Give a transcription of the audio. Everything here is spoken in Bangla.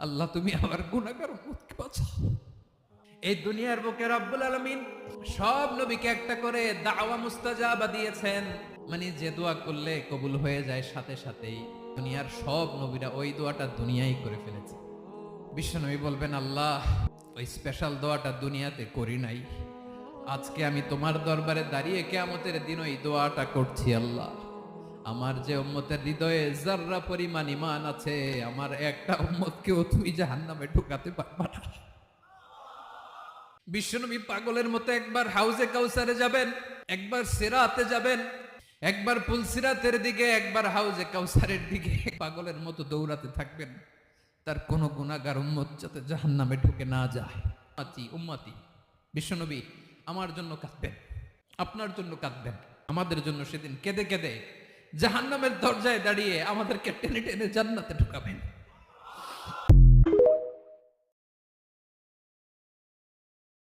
আল্লাহ তুমি আমার গুনাহগার উম্মতকে বাঁচাও। এই দুনিয়ার বুকে রব্বুল আলামিন সব নবীকে একটা করে দাওয়া মুস্তাজাবা দিয়েছেন, মানে যে দোয়া করলে কবুল হয়ে যায় সাথে সাথেই। দুনিয়ার সব নবীরা ওই দোয়াটা দুনিয়ায় করে ফেলেছে। বিশ্বনবী বলবেন, আল্লাহ ওই স্পেশাল দোয়াটা দুনিয়াতে করি নাই, আজকে আমি তোমার দরবারে দাঁড়িয়ে কিয়ামতের দিন ওই দোয়াটা করছি। আল্লাহ, আমার যে উম্মতের হৃদয়ে যাররা পরিমাণ ঈমান আছে, আমার একটা উম্মতকেও তুমি জাহান্নামে ঢুকাতে পারবা না। বিশ্বনবী পাগলের মতো একবার হাউজে কাউসারে যাবেন, একবার সিরাতে যাবেন, একবার পুলসিরাতের দিকে, একবার হাউজে কাউসারের দিকে পাগলের মতো দৌড়াতে থাকবেন, তার কোনো গুনাহগার উম্মত যাতে জাহান্নামে ঢুকে না যায়। উম্মতি বিশ্বনবী আমার জন্য কাঁদবেন, আপনার জন্য কাঁদবেন, আমাদের জন্য সেদিন কেঁদে কেঁদে জাহান্নামের দরজায় দাঁড়িয়ে আমাদেরকে টেনে টেনে জান্নাতে ঢুকাবেন।